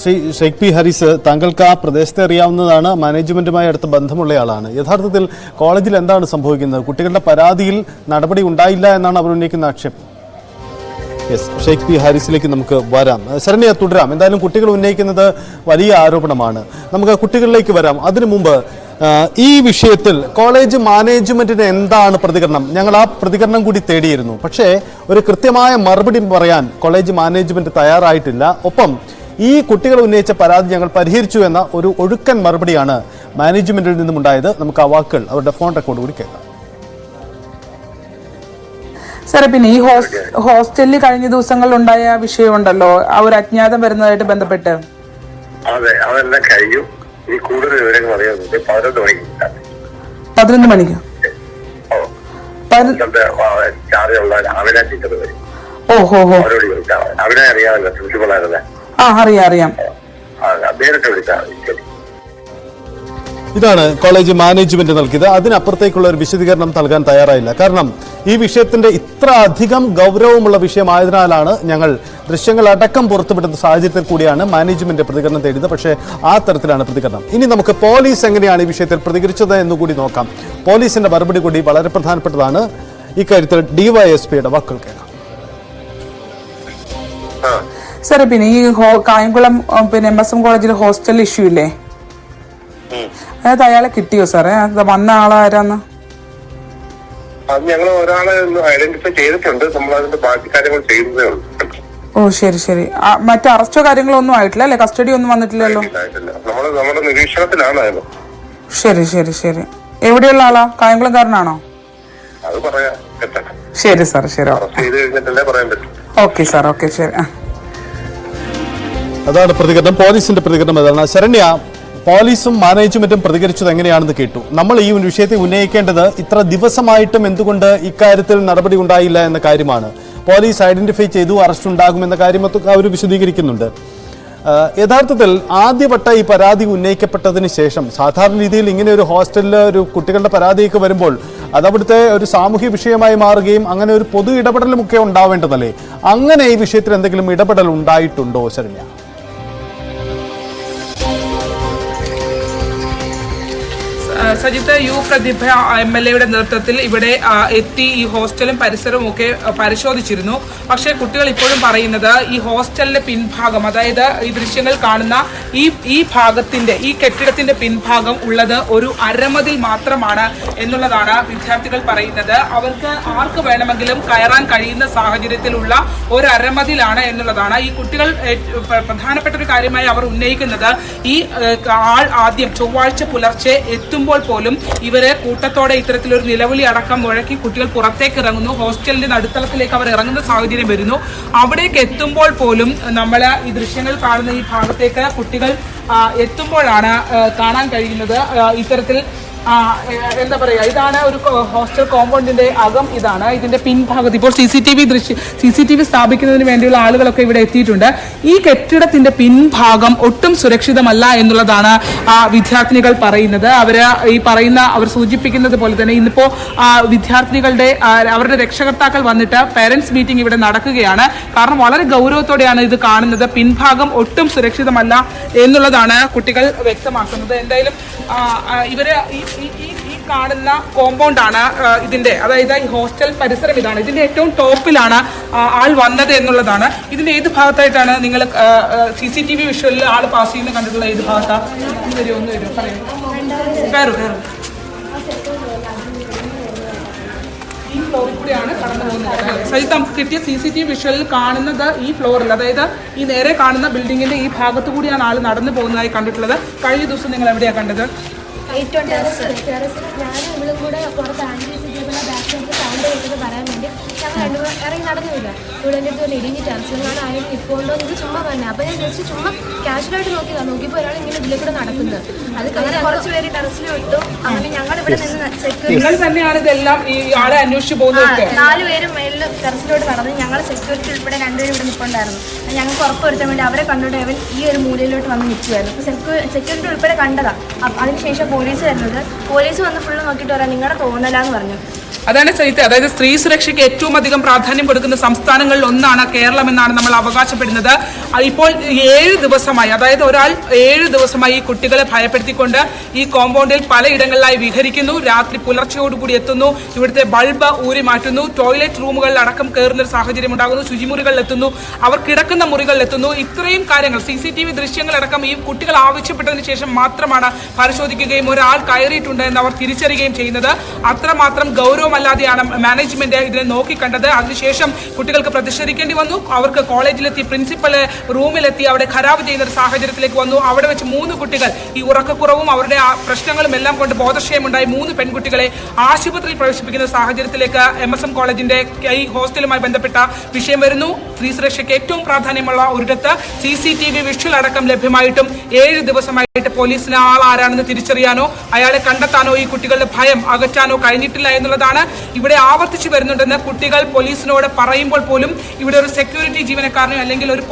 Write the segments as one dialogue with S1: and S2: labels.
S1: Shri Sheikh P Haris, താങ്കൾക്ക് ആ പ്രദേശത്തെ അറിയാവുന്നതാണ്, മാനേജ്മെൻറ്റുമായി അടുത്ത ബന്ധമുള്ളയാളാണ്. യഥാർത്ഥത്തിൽ കോളേജിൽ എന്താണ് സംഭവിക്കുന്നത്? കുട്ടികളുടെ പരാതിയിൽ നടപടി ഉണ്ടായില്ല എന്നാണ് അവർ ഉന്നയിക്കുന്ന ആക്ഷേപം. യെസ്, ഷെയ്ഖ് പി ഹാരിസിലേക്ക് നമുക്ക് വരാം. ശരണ്യ, തുടരാം. എന്തായാലും കുട്ടികൾ ഉന്നയിക്കുന്നത് വലിയ ആരോപണമാണ്. നമുക്ക് കുട്ടികളിലേക്ക് വരാം. അതിനു മുമ്പ് ഈ വിഷയത്തിൽ കോളേജ് മാനേജ്മെന്റിന് എന്താണ് പ്രതികരണം? ഞങ്ങൾ ആ പ്രതികരണം കൂടി തേടിയിരുന്നു. പക്ഷേ ഒരു കൃത്യമായ മറുപടി പറയാൻ കോളേജ് മാനേജ്മെന്റ് തയ്യാറായിട്ടില്ല. ഒപ്പം ഈ കുട്ടികൾ ഉന്നയിച്ച പരാതി ഞങ്ങൾ പരിഹരിച്ചു എന്ന ഒരു ഒഴുക്കൻ മറുപടിയാണ് മാനേജ്മെന്റിൽ നിന്നും ഉണ്ടായത്. നമുക്ക് ആ വാക്കുകൾ അവരുടെ ഫോൺ റെക്കോർഡ് കൂടി കേൾക്കാം.
S2: സാറേ, പിന്നെ ഈ ഹോസ്റ്റലിൽ കഴിഞ്ഞ ദിവസങ്ങളിൽ ഉണ്ടായ വിഷയമുണ്ടല്ലോ, ആ ഒരു അജ്ഞാതം വരുന്നതായിട്ട് ബന്ധപ്പെട്ട്.
S3: അതെ, അതെല്ലാം കഴിഞ്ഞു. ഈ കൂടുതൽ വിവരങ്ങൾ അറിയാറുണ്ട്. 11 മണിക്ക്
S2: 11 മണിക്ക്
S3: ചാർജുള്ള അവിനെ ടീച്ചർ വരും. അവരോട് ചോദിച്ചാൽ അവിനെ അറിയാമല്ലോ, പ്രിൻസിപ്പളായിരുന്നേ.
S2: അറിയാം.
S3: നേരിട്ട് വിളിച്ചാൽ ശരി.
S1: ഇതാണ് കോളേജ് മാനേജ്മെന്റ് നൽകിയത്. അതിനപ്പുറത്തേക്കുള്ള ഒരു വിശദീകരണം നൽകാൻ തയ്യാറായില്ല. കാരണം ഈ വിഷയത്തിന്റെ ഇത്ര അധികം ഗൗരവമുള്ള വിഷയമായതിനാലാണ് ഞങ്ങൾ ദൃശ്യങ്ങളടക്കം പുറത്തുവിടുന്ന സാഹചര്യത്തിൽ കൂടിയാണ് മാനേജ്മെന്റ് പ്രതികരണം തേടിയത്. പക്ഷേ ആ തരത്തിലാണ് പ്രതികരണം. ഇനി നമുക്ക് പോലീസ് എങ്ങനെയാണ് ഈ വിഷയത്തിൽ പ്രതികരിച്ചത് എന്നുകൂടി നോക്കാം. പോലീസിന്റെ മറുപടി കൂടി വളരെ പ്രധാനപ്പെട്ടതാണ്. ഇക്കാര്യത്തിൽ ഡിവൈഎസ്പിയുടെ വാക്കുകൾ കേൾക്കാം.
S2: സാറേ, പിന്നെ ഈ കായംകുളം MSM കോളേജിൽ ഹോസ്റ്റൽ ഇഷ്യൂ ഇല്ലേ, അതായത് അയാളെ കിട്ടിയോ സാറേ? വന്ന ആളാരാന്ന്?
S3: അത് ഞങ്ങൾ ഒരാളെ ഐഡന്റിഫൈ ചെയ്തിട്ടുണ്ട്. നമ്മൾ അതിന്റെ ബാക്കി കാര്യങ്ങൾ ചെയ്യുന്നതേ ഉള്ളൂ.
S2: ശരി. മറ്റു അറസ്റ്റോ കാര്യങ്ങളോ ഒന്നും ആയിട്ടില്ല അല്ലെ? കസ്റ്റഡി ഒന്നും വന്നിട്ടില്ലല്ലോ?
S3: നമ്മുടെ നിരീക്ഷണത്തിലാണ്.
S2: ശരി. എവിടെയുള്ള ആളാ? കായംകുളംകാരനാണോ?
S3: അത് പറയാം.
S2: ശരി സാർ, ശരി. ഓക്കെ സാർ, ഓക്കെ, ശരി.
S1: അതാണ് പ്രതികരണം. പോലീസിന്റെ പ്രതികരണം അതാണ്. ശരണ്യ, പോലീസും മാനേജ്മെന്റും പ്രതികരിച്ചത് എങ്ങനെയാണെന്ന് കേട്ടു. നമ്മൾ ഈ വിഷയത്തെ ഉന്നയിക്കേണ്ടത് ഇത്ര ദിവസമായിട്ടും എന്തുകൊണ്ട് ഇക്കാര്യത്തിൽ നടപടി ഉണ്ടായില്ല എന്ന കാര്യമാണ്. പോലീസ് ഐഡന്റിഫൈ ചെയ്തു, അറസ്റ്റ് ഉണ്ടാകുമെന്ന കാര്യം അവർ വിശദീകരിക്കുന്നുണ്ട്. യഥാർത്ഥത്തിൽ ആദ്യവട്ട ഈ പരാതി ഉന്നയിക്കപ്പെട്ടതിന് ശേഷം സാധാരണ രീതിയിൽ ഇങ്ങനെ ഒരു ഹോസ്റ്റലിൽ ഒരു കുട്ടികളുടെ പരാതിയൊക്കെ വരുമ്പോൾ അതവിടുത്തെ ഒരു സാമൂഹ്യ വിഷയമായി മാറുകയും അങ്ങനെ ഒരു പൊതു ഇടപെടലുമൊക്കെ ഉണ്ടാവേണ്ടതല്ലേ? അങ്ങനെ ഈ വിഷയത്തിൽ എന്തെങ്കിലും ഇടപെടൽ ഉണ്ടായിട്ടുണ്ടോ ശരണ്യ?
S2: സജിത്ത്, പ്രതിഭ MLA നേതൃത്വത്തിൽ ഇവിടെ എത്തി ഈ ഹോസ്റ്റലും പരിസരവും ഒക്കെ പരിശോധിച്ചിരുന്നു. പക്ഷേ കുട്ടികൾ ഇപ്പോഴും പറയുന്നത് ഈ ഹോസ്റ്റലിന്റെ പിൻഭാഗം, അതായത് ഈ ദൃശ്യങ്ങൾ കാണുന്ന ഈ ഭാഗത്തിന്റെ, ഈ കെട്ടിടത്തിന്റെ പിൻഭാഗം ഉള്ളത് ഒരു അരമതിൽ മാത്രമാണ് എന്നുള്ളതാണ് വിദ്യാർത്ഥികൾ പറയുന്നത്. അവർക്ക് ആർക്ക് വേണമെങ്കിലും കയറാൻ കഴിയുന്ന സാഹചര്യത്തിലുള്ള ഒരു അരമതിലാണ് എന്നുള്ളതാണ്. ഈ കുട്ടികൾ പ്രധാനപ്പെട്ട ഒരു കാര്യമായി അവർ ഉന്നയിക്കുന്നത്, ഈ ആൾ ആദ്യം ചൊവ്വാഴ്ച പുലർച്ചെ എത്തുമ്പോൾ പോലും ഇവരെ കൂട്ടത്തോടെ ഇത്തരത്തിലൊരു നിലവിളി അടക്കം മുഴക്കി കുട്ടികൾ പുറത്തേക്ക് ഇറങ്ങുന്നു. ഹോസ്റ്റലിന്റെ നടുത്തളത്തിലേക്ക് അവർ ഇറങ്ങുന്ന സാഹചര്യം വരുന്നു. അവിടേക്ക് എത്തുമ്പോൾ പോലും നമ്മൾ ഈ ദൃശ്യങ്ങൾ കാണുന്ന ഈ ഭാഗത്തേക്ക് കുട്ടികൾ എത്തുമ്പോഴാണ് കാണാൻ കഴിയുന്നത് ഇത്തരത്തിൽ എന്താ പറയുക, ഇതാണ് ഒരു ഹോസ്റ്റൽ കോമ്പൗണ്ടിന്റെ അകം. ഇതാണ് ഇതിന്റെ പിൻഭാഗത്ത് ഇപ്പോൾ CCTV സ്ഥാപിക്കുന്നതിന് വേണ്ടിയുള്ള ആളുകളൊക്കെ ഇവിടെ എത്തിയിട്ടുണ്ട്. ഈ കെട്ടിടത്തിന്റെ പിൻഭാഗം ഒട്ടും സുരക്ഷിതമല്ല എന്നുള്ളതാണ് വിദ്യാർത്ഥിനികൾ പറയുന്നത്. അവർ സൂചിപ്പിക്കുന്നത് പോലെ തന്നെ ഇന്നിപ്പോ വിദ്യാർത്ഥിനികളുടെ അവരുടെ രക്ഷകർത്താക്കൾ വന്നിട്ട് പേരന്റ്സ് മീറ്റിംഗ് ഇവിടെ നടക്കുകയാണ്. കാരണം വളരെ ഗൗരവത്തോടെയാണ് ഇത് കാണുന്നത്. പിൻഭാഗം ഒട്ടും സുരക്ഷിതമല്ല എന്നുള്ളതാണ് കുട്ടികൾ വ്യക്തമാക്കുന്നത്. എന്തായാലും ഇവര് ഈ കാണുന്ന കോമ്പൗണ്ടാണ് ഇതിന്റെ, അതായത് ഈ ഹോസ്റ്റൽ പരിസരം ഇതാണ്. ഇതിന്റെ ഏറ്റവും ടോപ്പിലാണ് ആൾ വന്നത് എന്നുള്ളതാണ്. ഇതിന്റെ ഏത് ഭാഗത്തായിട്ടാണ് നിങ്ങൾ CCTV വിഷ്വലിൽ ആൾ പാസ് ചെയ്യുന്ന കണ്ടിട്ടുള്ള ഏത് ഭാഗത്താ? ഒന്ന് വരും പറയൂ. ഈ ഫ്ലോറിൽ കൂടിയാണ് കടന്നു പോകുന്നത്. സജിത്ത്, നമുക്ക് കിട്ടിയ CCTV വിഷ്വലിൽ കാണുന്നത് ഈ ഫ്ലോറിൽ, അതായത് ഈ നേരെ കാണുന്ന ബിൽഡിങ്ങിന്റെ ഈ ഭാഗത്തു കൂടിയാണ് ആൾ നടന്നു പോകുന്നതായി കണ്ടിട്ടുള്ളത്. കഴിഞ്ഞ ദിവസം നിങ്ങൾ എവിടെയാണ് കണ്ടത്?
S4: ഞാനും ഇവളും കൂടെ പുറത്ത് ബാക്ക് സൗണ്ട് കേട്ടത് പറയാൻ വേണ്ടി ഞങ്ങൾ രണ്ടുപേരും ഇറങ്ങി നടന്നില്ല. ഇവിടെ എൻ്റെ അടുത്ത് ഇടിഞ്ഞ് ടെറസിലാണ് ആരും നിൽപ്പുണ്ടോ എന്ന് ചുമ്മാ പറഞ്ഞു. അപ്പോൾ ഞാൻ ജസ്റ്റ് ചുമ്മാ കാഷ്വലായിട്ട് നോക്കിയപ്പോൾ ഒരാൾ ഇങ്ങനെ ഇതിലെ കൂടെ നടക്കുന്നത്. അത് കഴിഞ്ഞ് കുറച്ച് പേര് ടെറസിൽ വിട്ടു. അങ്ങനെ ഞങ്ങൾ ഇവിടെ നിന്ന് സെക്യൂരിറ്റി 4 പേരും മേളിൽ ടെറസിലോട്ട് നടന്നു. ഞങ്ങൾ സെക്യൂരിറ്റി ഉൾപ്പെടെ 2 പേരും ഇവിടെ നിൽപ്പുണ്ടായിരുന്നു. ഞങ്ങൾക്ക് ഉറപ്പ് വരുത്താൻ വേണ്ടി അവരെ കണ്ടുകൊണ്ട് അവൻ ഈ ഒരു മൂലയിലോട്ട് വന്ന് നിൽക്കുമായിരുന്നു. അപ്പോൾ സെക്യൂരിറ്റി ഉൾപ്പെടെ കണ്ടതാണ്. അതിനുശേഷം പോലീസ് വരുന്നത്. പോലീസ് വന്ന് ഫുള്ള് നോക്കിയിട്ട് പറയാം നിങ്ങളുടെ തോന്നലാന്ന് പറഞ്ഞു.
S2: അതാണ് സഹിത്ത്, അതായത് സ്ത്രീ സുരക്ഷയ്ക്ക് ഏറ്റവും അധികം പ്രാധാന്യം കൊടുക്കുന്ന സംസ്ഥാനങ്ങളിൽ ഒന്നാണ് കേരളം എന്നാണ് നമ്മൾ അവകാശപ്പെടുന്നത്. ഇപ്പോൾ 7 ദിവസമായി, അതായത് ഒരാൾ 7 ദിവസമായി ഈ കുട്ടികളെ ഭയപ്പെടുത്തിക്കൊണ്ട് ഈ കോമ്പൗണ്ടിൽ പലയിടങ്ങളിലായി വിഹരിക്കുന്നു. രാത്രി പുലർച്ചയോടുകൂടി എത്തുന്നു, ഇവിടുത്തെ ബൾബ് ഊരി മാറ്റുന്നു, ടോയ്ലറ്റ് റൂമുകളിൽ അടക്കം കയറുന്ന ഒരു സാഹചര്യം ഉണ്ടാകുന്നു, ശുചിമുറികളിൽ എത്തുന്നു, അവർ കിടക്കുന്ന മുറികളിൽ എത്തുന്നു. ഇത്രയും കാര്യങ്ങൾ CCTV ദൃശ്യങ്ങളടക്കം ഈ കുട്ടികൾ ആവശ്യപ്പെട്ടതിന് ശേഷം മാത്രമാണ് പരിശോധിക്കുകയും ഒരാൾ കയറിയിട്ടുണ്ട് എന്ന് അവർ തിരിച്ചറിയുകയും ചെയ്യുന്നത്. അത്രമാത്രം ഗൗരവമല്ലാതെയാണ് മാനേജ്മെന്റ് ഇതിനെ നോക്കിക്കണ്ടത്. അതിനുശേഷം കുട്ടികൾക്ക് പ്രതിഷേധിക്കേണ്ടി വന്നു. അവർക്ക് കോളേജിലെത്തി പ്രിൻസിപ്പല് റൂമിലെത്തി അവിടെ ഖരാബ് ചെയ്യുന്ന ഒരു സാഹചര്യത്തിലേക്ക് വന്നു. അവിടെ വെച്ച് 3 കുട്ടികൾ ഈ ഉറക്കക്കുറവും അവരുടെ പ്രശ്നങ്ങളും എല്ലാം കൊണ്ട് ബോധക്ഷയമുണ്ടായി 3 പെൺകുട്ടികളെ ആശുപത്രിയിൽ പ്രവേശിപ്പിക്കുന്ന സാഹചര്യത്തിലേക്ക് MSM കോളേജിന്റെ ഈ ഹോസ്റ്റലുമായി ബന്ധപ്പെട്ട വിഷയം വരുന്നു. സ്ത്രീ സുരക്ഷയ്ക്ക് ഏറ്റവും പ്രാധാന്യമുള്ള ഒരിടത്ത് CCTV വിഷ്വൽ അടക്കം ലഭ്യമായിട്ടും 7 ദിവസമായിട്ട് പോലീസിന് ആളാരാണെന്ന് തിരിച്ചറിയാനോ അയാളെ കണ്ടെത്താനോ ഈ കുട്ടികളുടെ ഭയം അകറ്റാനോ കഴിഞ്ഞിട്ടില്ല എന്നുള്ളതാണ് ഇവിടെ ആവർത്തിച്ചു വരുന്നുണ്ടെന്ന് കുട്ടികൾ പോലീസിനോട് പറയുമ്പോൾ പോലും ഇവിടെ ഒരു സെക്യൂരിറ്റി ജീവനക്കാരനോ അല്ലെങ്കിൽ ഒരു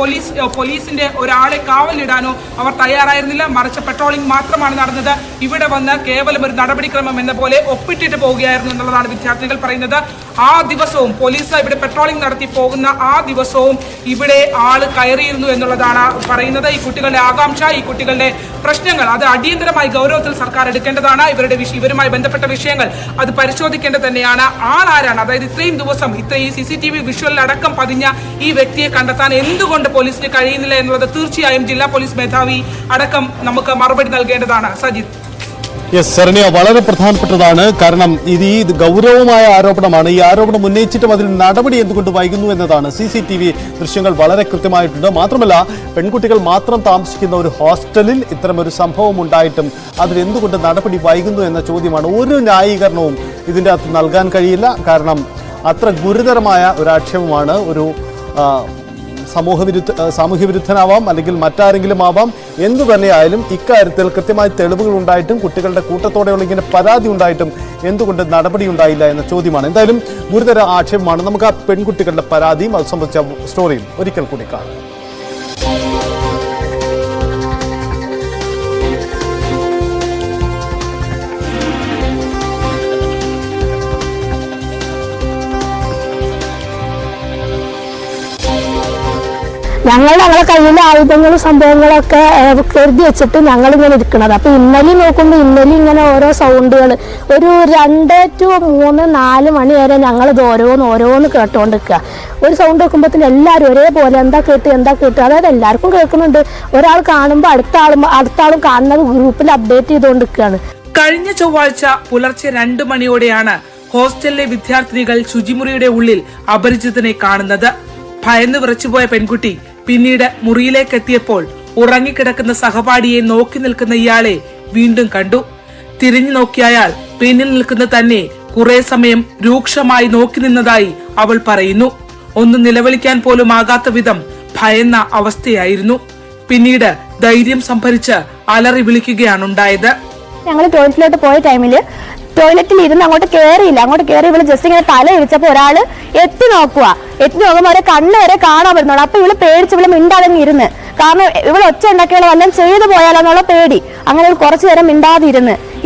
S2: പോലീസിന്റെ ഒരാളെ കാവലിടാനോ അവർ തയ്യാറായിരുന്നില്ല. മറിച്ച് പെട്രോളിംഗ് മാത്രമാണ് നടന്നത്. ഇവിടെ വന്ന് കേവലം ഒരു നടപടിക്രമം എന്ന പോലെ ഒപ്പിട്ടിട്ട് പോവുകയായിരുന്നു എന്നുള്ളതാണ് വിദ്യാർത്ഥികൾ പറയുന്നത്. ആ ദിവസവും പോലീസ് ഇവിടെ പെട്രോളിംഗ് നടത്തി പോകുന്ന ആ ദിവസവും ഇവിടെ ആള് കയറിയിരുന്നു എന്നുള്ളതാണ് പറയുന്നത്. ഈ കുട്ടികളുടെ ആകാംക്ഷ, ഈ കുട്ടികളുടെ പ്രശ്നങ്ങൾ അത് അടിയന്തരമായി ഗൗരവത്തിൽ സർക്കാർ എടുക്കേണ്ടതാണ്. ഇവരുമായി ബന്ധപ്പെട്ട വിഷയങ്ങൾ അത് പരിശോധിക്കേണ്ടത് തന്നെയാണ്. ആളാരാണ്, അതായത് ഇത്രയും ദിവസം ഈ CCTV വിഷ്വലിൽ അടക്കം പതിഞ്ഞ ഈ വ്യക്തിയെ കണ്ടെത്താൻ എന്തുകൊണ്ട് പോലീസിന് കഴിയുന്നില്ല എന്നുള്ളത് തീർച്ചയായും ജില്ലാ പോലീസ് മേധാവി അടക്കം നമുക്ക് മറുപടി നൽകേണ്ടതാണ്. സജിത്.
S1: യെസ് ശരണ്യ, വളരെ പ്രധാനപ്പെട്ടതാണ്. കാരണം ഇത് ഗൗരവമായ ആരോപണമാണ്. ഈ ആരോപണം ഉന്നയിച്ചിട്ടും അതിൽ നടപടി എന്തുകൊണ്ട് വൈകുന്നു എന്നതാണ്. CCTV ദൃശ്യങ്ങൾ വളരെ കൃത്യമായിട്ടുണ്ട്. മാത്രമല്ല, പെൺകുട്ടികൾ മാത്രം താമസിക്കുന്ന ഒരു ഹോസ്റ്റലിൽ ഇത്തരമൊരു സംഭവം ഉണ്ടായിട്ടും അതിലെന്തുകൊണ്ട് നടപടി വൈകുന്നു എന്ന ചോദ്യമാണ്. ഒരു ന്യായീകരണവും ഇതിൻ്റെ അകത്ത് നൽകാൻ കഴിയില്ല. കാരണം അത്ര ഗുരുതരമായ ഒരു ആക്ഷേപമാണ്. ഒരു സാമൂഹ്യ വിരുദ്ധനാവാം, അല്ലെങ്കിൽ മറ്റാരെങ്കിലും ആവാം. എന്തു തന്നെയായാലും ഇക്കാര്യത്തിൽ കൃത്യമായ തെളിവുകൾ ഉണ്ടായിട്ടും കുട്ടികളുടെ കൂട്ടത്തോടെയുള്ള ഇങ്ങനെ പരാതി ഉണ്ടായിട്ടും എന്തുകൊണ്ട് നടപടി ഉണ്ടായില്ല എന്ന ചോദ്യമാണ്. എന്തായാലും ഗുരുതര ആക്ഷേപമാണ്. നമുക്ക് ആ പെൺകുട്ടികളുടെ പരാതിയും അത് സംബന്ധിച്ച സ്റ്റോറിയും ഒരിക്കൽ കൂടി കാണാം.
S5: ഞങ്ങളുടെ കയ്യിൽ ആയുധങ്ങളും സംഭവങ്ങളൊക്കെ കരുതി വെച്ചിട്ട് ഞങ്ങളിങ്ങനെ ഇരിക്കണത്. അപ്പൊ ഇന്നലെ നോക്കുമ്പോൾ ഇന്നലെ ഇങ്ങനെ ഓരോ സൗണ്ടുകൾ ഒരു 2 to 3, 4 മണി വരെ ഞങ്ങളിത് ഓരോന്ന് കേട്ടോണ്ടിരിക്കുക. ഒരു സൗണ്ട് വെക്കുമ്പോഴത്തേന് എല്ലാവരും ഒരേപോലെ എന്താ കേട്ട് അതായത് എല്ലാവർക്കും കേൾക്കുന്നുണ്ട്. ഒരാൾ കാണുമ്പോൾ അടുത്ത ആളും കാണുന്നത് ഗ്രൂപ്പിൽ അപ്ഡേറ്റ് ചെയ്തുകൊണ്ടിരിക്കുകയാണ്.
S2: കഴിഞ്ഞ ചൊവ്വാഴ്ച പുലർച്ചെ 2 മണിയോടെയാണ് ഹോസ്റ്റലിലെ വിദ്യാർത്ഥിനികൾ ശുചിമുറിയുടെ ഉള്ളിൽ അപരിചിതനെ കാണുന്നത്. ഭയന്ന് വിറച്ചുപോയ പെൺകുട്ടി പിന്നീട് മുറിയിലേക്ക് എത്തിയപ്പോൾ ഉറങ്ങിക്കിടക്കുന്ന സഹപാഠിയെ നോക്കി നിൽക്കുന്ന ഇയാളെ വീണ്ടും കണ്ടു. തിരിഞ്ഞു നോക്കിയ അയാൾ പിന്നിൽ നിൽക്കുന്ന തന്നെ കുറെ സമയം രൂക്ഷമായി നോക്കി നിന്നതായി അവൾ പറയുന്നു. ഒന്ന് നിലവിളിക്കാൻ പോലും ആകാത്ത വിധം ഭയന്ന അവസ്ഥയായിരുന്നു. പിന്നീട് ധൈര്യം സംഭരിച്ച് അലറി വിളിക്കുകയാണുണ്ടായത്.
S5: ഞങ്ങൾ ടോയ്ലറ്റിലോട്ട് പോയ ടൈമില് ടോയ്ലറ്റിൽ ഇരുന്ന് അങ്ങോട്ട് കയറിയില്ല. അങ്ങോട്ട് കയറി ഇവള് ജസ്റ്റ് ഇങ്ങനെ തല ഇടിച്ചപ്പോ ഒരാള് എത്തി നോക്കുമ്പോ അവരെ കണ്ണ് വരെ കാണാൻ പറ്റുന്നുള്ളൂ. അപ്പൊ ഇവള് പേടിച്ച് ഇവള് മിണ്ടാതെ ഇരുന്ന്, കാരണം ഇവള് ഒച്ച ഉണ്ടാക്കിയുള്ള വല്ലതും ചെയ്തു പോയാലെന്നുള്ള പേടി. അങ്ങനെ കുറച്ചു നേരം മിണ്ടാതെ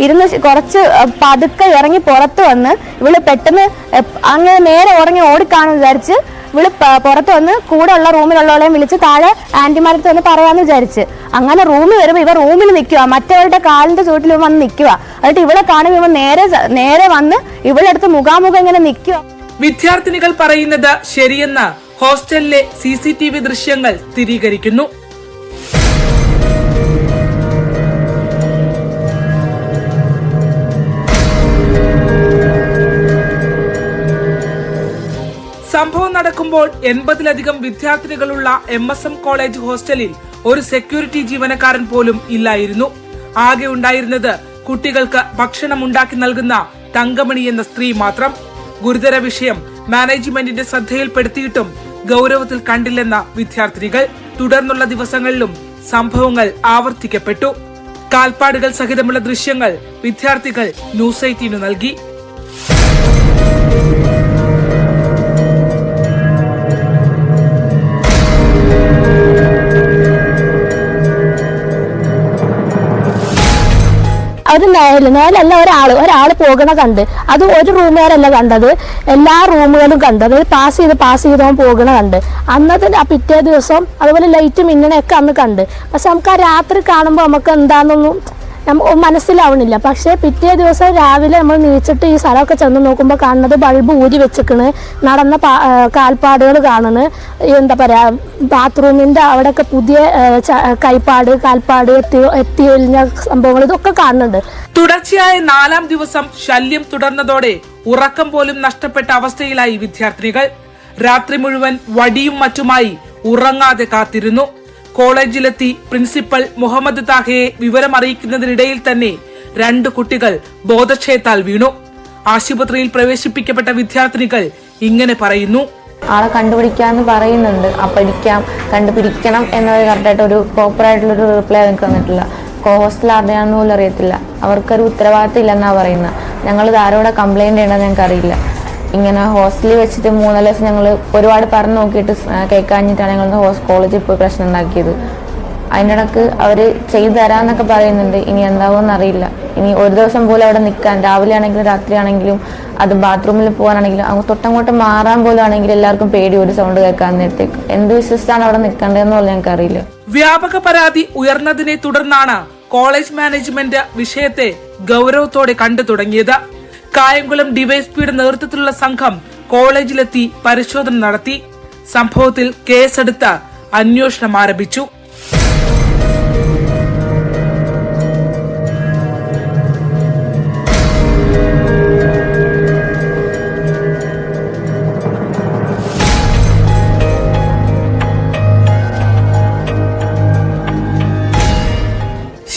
S5: ഇരുന്ന് കുറച്ച് പതുക്കെ ഇറങ്ങി പുറത്ത് വന്ന് ഇവള് പെട്ടെന്ന് അങ്ങനെ നേരെ ഉറങ്ങി ഓടിക്കാണെന്ന് വിചാരിച്ച് ഇവള് പുറത്ത് വന്ന് കൂടെ ഉള്ള റൂമിലുള്ളവളെയും വിളിച്ച് താഴെ ആന്റിമാരടുത്ത് വന്ന് പറയാന്ന് വിചാരിച്ച് അങ്ങനെ റൂമിൽ വരുമ്പോ ഇവ റൂമിൽ നിൽക്കുക, മറ്റവളുടെ കാലിന്റെ ചുവട്ടിൽ വന്ന് നിൽക്കുക. എന്നിട്ട് ഇവളെ കാണുമ്പോൾ ഇവ നേരെ വന്ന് ഇവളെടുത്ത് മുഖാമുഖം ഇങ്ങനെ നിൽക്കുക.
S2: വിദ്യാർത്ഥിനികൾ പറയുന്നത് ശരിയെന്ന് ഹോസ്റ്റലിലെ CCTV ദൃശ്യങ്ങൾ സ്ഥിരീകരിക്കുന്നു. സംഭവം നടക്കുമ്പോൾ 80-ലധികം വിദ്യാർത്ഥിനികളുള്ള MSM കോളേജ് ഹോസ്റ്റലിൽ ഒരു സെക്യൂരിറ്റി ജീവനക്കാരൻ പോലും ഇല്ലായിരുന്നു. ആകെ ഉണ്ടായിരുന്നത് കുട്ടികൾക്ക് ഭക്ഷണം ഉണ്ടാക്കി നൽകുന്ന തങ്കമണി എന്ന സ്ത്രീ മാത്രം. ഗുരുതര വിഷയം മാനേജ്മെന്റിന്റെ ശ്രദ്ധയിൽപ്പെടുത്തിയിട്ടും ഗൗരവത്തിൽ കണ്ടില്ലെന്ന വിദ്യാർത്ഥിനികൾ. തുടർന്നുള്ള ദിവസങ്ങളിലും സംഭവങ്ങൾ ആവർത്തിക്കപ്പെട്ടു. കാൽപ്പാടുകൾ സഹിതമുള്ള ദൃശ്യങ്ങൾ വിദ്യാർത്ഥികൾ ന്യൂസ് 18 നൽകി.
S5: അവർ മേലല്ല ഒരാൾ പോകണ കണ്ട്. അത് ഒരു റൂമുകാരല്ല കണ്ടത്, എല്ലാ റൂമുകളും കണ്ടു. അതായത് പാസ് ചെയ്തവൻ പോകണ കണ്ട്. അന്നത്തെ ആ പിറ്റേ ദിവസം അതുപോലെ ലൈറ്റ് മിന്നണയൊക്കെ അന്ന് കണ്ട്. പക്ഷെ നമുക്ക് ആ രാത്രി കാണുമ്പോൾ നമുക്ക് എന്താണെന്നൊന്നും മനസ്സിലാവണില്ല. പക്ഷേ പിറ്റേ ദിവസം രാവിലെ നമ്മൾ നീച്ചിട്ട് ഈ സ്ഥലമൊക്കെ ചെന്ന് നോക്കുമ്പോൾ കാണുന്നത് ബൾബ് ഊരി വെച്ചിക്കണ്, നടന്ന കാൽപ്പാടുകൾ കാണണ്. എന്താ പറയുക, ബാത്റൂമിൻ്റെ അവിടെയൊക്കെ പുതിയ കാൽപ്പാട് എത്തിയൊഴിഞ്ഞ സംഭവങ്ങൾ ഇതൊക്കെ കാണുന്നുണ്ട്.
S2: തുടർച്ചയായ 4ാം ദിവസം ശല്യം തുടർന്നതോടെ ഉറക്കം പോലും നഷ്ടപ്പെട്ട അവസ്ഥയിലായി വിദ്യാർത്ഥിനികൾ. രാത്രി മുഴുവൻ വടിയും മറ്റുമായി ഉറങ്ങാതെ കാത്തിരുന്നു. കോളേജിലെത്തി പ്രിൻസിപ്പൽ മുഹമ്മദ് താഹയെ വിവരമറിയിക്കുന്നതിനിടയിൽ തന്നെ 2 കുട്ടികൾ ബോധക്ഷയത്താൽ വീണു. ആശുപത്രിയിൽ പ്രവേശിപ്പിക്കപ്പെട്ട വിദ്യാർത്ഥിനികൾ ഇങ്ങനെ പറയുന്നു.
S6: ആളെ കണ്ടുപിടിക്കാന്ന് പറയുന്നുണ്ട്, കണ്ടുപിടിക്കണം എന്നൊരു കറക്റ്റായിട്ട് ഒരു പ്രോപ്പറായിട്ടുള്ളൊരു റിപ്ലൈ എനിക്ക് തന്നിട്ടില്ല. ഹോസ്റ്റൽ അറിയാമെന്ന് പോലും അറിയത്തില്ല. അവർക്കൊരു ഉത്തരവാദിത്തം ഇല്ലെന്നാണ് പറയുന്നത്. ഞങ്ങളിത് ആരോടെ കംപ്ലൈൻറ്റ് ചെയ്യണമെന്ന് ഞങ്ങൾക്കറിയില്ല. ഇങ്ങനെ ഹോസ്റ്റലിൽ വെച്ചിട്ട് 3 ദിവസം ഞങ്ങൾ ഒരുപാട് പറഞ്ഞു നോക്കിയിട്ട് കേൾക്കാഞ്ഞിട്ടാണ് ഞങ്ങൾ കോളേജിൽ പോയി പ്രശ്നം ഉണ്ടാക്കിയത്. അതിനിടക്ക് അവർ ചെയ്തു തരാമെന്നൊക്കെ പറയുന്നുണ്ട്. ഇനി എന്താവുമെന്ന് അറിയില്ല. ഇനി ഒരു ദിവസം പോലും അവിടെ നിൽക്കാൻ, രാവിലെ ആണെങ്കിലും രാത്രി ആണെങ്കിലും, അത് ബാത്റൂമിൽ പോകാനാണെങ്കിലും, അങ്ങ് തൊട്ടങ്ങോട്ട് മാറാൻ പോലും ആണെങ്കിലും എല്ലാവർക്കും പേടി, ഒരു സൗണ്ട് കേൾക്കാൻ നേരത്തേക്ക്. എന്ത് വിശ്വസിച്ചാണ് അവിടെ നിൽക്കേണ്ടതെന്ന് പോലും ഞങ്ങൾക്ക് അറിയില്ല.
S2: വ്യാപക പരാതി ഉയർന്നതിനെ തുടർന്നാണ് കോളേജ് മാനേജ്മെന്റ് വിഷയത്തെ ഗൗരവത്തോടെ കണ്ടു തുടങ്ങിയത്. കായംകുളം ഡിവൈഎസ്പിയുടെ നേതൃത്വത്തിലുള്ള സംഘം കോളേജിലെത്തി പരിശോധന നടത്തി. സംഭവത്തിൽ കേസെടുത്ത് അന്വേഷണം ആരംഭിച്ചു.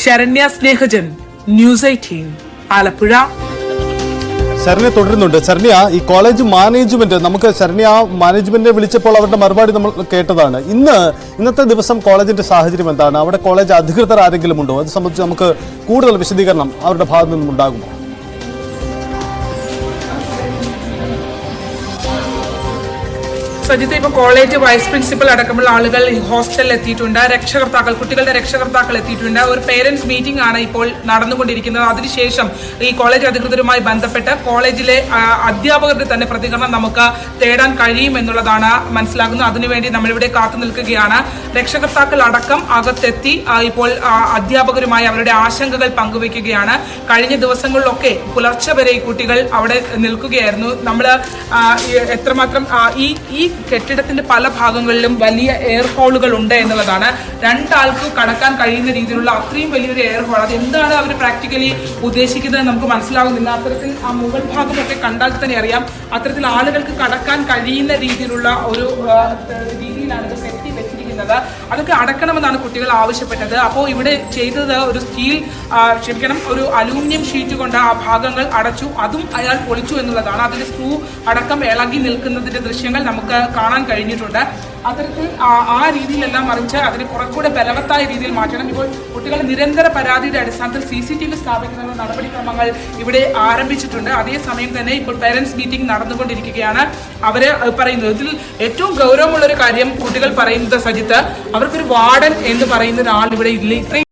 S2: ശരണ്യ സ്നേഹജൻ, ന്യൂസ് 18, ആലപ്പുഴ.
S1: ശരണ്യ തുടരുന്നുണ്ട്. ശരണ്യ, ഈ കോളേജ് മാനേജ്മെന്റ്, നമുക്ക് ശരണ്യ മാനേജ്മെന്റിനെ വിളിച്ചപ്പോൾ അവരുടെ മറുപടി നമ്മൾ കേട്ടതാണ്. ഇന്നത്തെ ദിവസം കോളേജിന്റെ സാഹചര്യം എന്താണ്? അവിടെ കോളേജ് അധികൃതർ ആരെങ്കിലും ഉണ്ടോ? അത് സംബന്ധിച്ച് നമുക്ക് കൂടുതൽ വിശദീകരണം അവരുടെ ഭാഗത്തു നിന്നും ഉണ്ടാകുമോ?
S2: സജിത്ത്, ഇപ്പൊ കോളേജ് വൈസ് പ്രിൻസിപ്പൽ അടക്കമുള്ള ആളുകൾ ഹോസ്റ്റലിൽ എത്തിയിട്ടുണ്ട്. കുട്ടികളുടെ രക്ഷകർത്താക്കൾ എത്തിയിട്ടുണ്ട്. ഒരു പേരന്റ്സ് മീറ്റിംഗ് ആണ് ഇപ്പോൾ നടന്നുകൊണ്ടിരിക്കുന്നത്. അതിനുശേഷം ഈ കോളേജ് അധികൃതരുമായി ബന്ധപ്പെട്ട് കോളേജിലെ അധ്യാപകരുടെ തന്നെ പ്രതികരണം നമുക്ക് തേടാൻ കഴിയും എന്നുള്ളതാണ് മനസ്സിലാകുന്നത്. അതിനുവേണ്ടി നമ്മളിവിടെ കാത്തു നിൽക്കുകയാണ്. രക്ഷകർത്താക്കൾ അടക്കം അകത്തെത്തി ഇപ്പോൾ അധ്യാപകരുമായി അവരുടെ ആശങ്കകൾ പങ്കുവയ്ക്കുകയാണ്. കഴിഞ്ഞ ദിവസങ്ങളിലൊക്കെ പുലർച്ചെ വരെ ഈ കുട്ടികൾ അവിടെ നിൽക്കുകയായിരുന്നു. നമ്മൾ എത്രമാത്രം ഈ കെട്ടിടത്തിന്റെ പല ഭാഗങ്ങളിലും വലിയ എയർ ഹോളുകൾ ഉണ്ട് എന്നുള്ളതാണ്. 2 ആൾക്ക് കടക്കാൻ കഴിയുന്ന രീതിയിലുള്ള അത്രയും വലിയൊരു എയർ ഹോൾ, അത് എന്താണ് അവർ പ്രാക്ടിക്കലി ഉദ്ദേശിക്കുന്നത് നമുക്ക് മനസ്സിലാകുന്നില്ല. അത്തരത്തിൽ ആ മുകൾ ഭാഗമൊക്കെ കണ്ടാൽ തന്നെ അറിയാം, അത്തരത്തിൽ ആളുകൾക്ക് കടക്കാൻ കഴിയുന്ന രീതിയിലുള്ള ഒരു രീതിയിലാണ് ഇത് കെട്ടി വെച്ചിരിക്കുന്നത്. അതൊക്കെ അടക്കണമെന്നാണ് കുട്ടികൾ ആവശ്യപ്പെട്ടത്. അപ്പോൾ ഇവിടെ ചെയ്തത് ഒരു അലൂമിനിയം ഷീറ്റ് കൊണ്ട് ആ ഭാഗങ്ങൾ അടച്ചു. അതും അയാൾ പൊളിച്ചു എന്നുള്ളതാണ്. അതിന്റെ സ്ക്രൂ അടക്കം ഇളകി നിൽക്കുന്നതിന്റെ ദൃശ്യങ്ങൾ നമുക്ക് കാണാൻ കഴിഞ്ഞിട്ടുണ്ട്. അത്തരത്തിൽ ആ രീതിയിലെല്ലാം മറിച്ച് അതിന് കുറച്ചുകൂടെ ബലവത്തായ രീതിയിൽ മാറ്റണം. ഇപ്പോൾ കുട്ടികളുടെ നിരന്തര പരാതിയുടെ അടിസ്ഥാനത്തിൽ CCTV സ്ഥാപിക്കുന്ന നടപടിക്രമങ്ങൾ ഇവിടെ ആരംഭിച്ചിട്ടുണ്ട്. അതേസമയം തന്നെ ഇപ്പോൾ പേരന്റ്സ് മീറ്റിംഗ് നടന്നുകൊണ്ടിരിക്കുകയാണ്. അവര് പറയുന്നത്, ഇതിൽ ഏറ്റവും ഗൗരവമുള്ള ഒരു കാര്യം കുട്ടികൾ പറയുന്നത്, സജിത്ത്, അവർക്കൊരു വാർഡൻ എന്ന് പറയുന്ന ഒരാൾ ഇവിടെ ഇല്ല. ഇത്രയും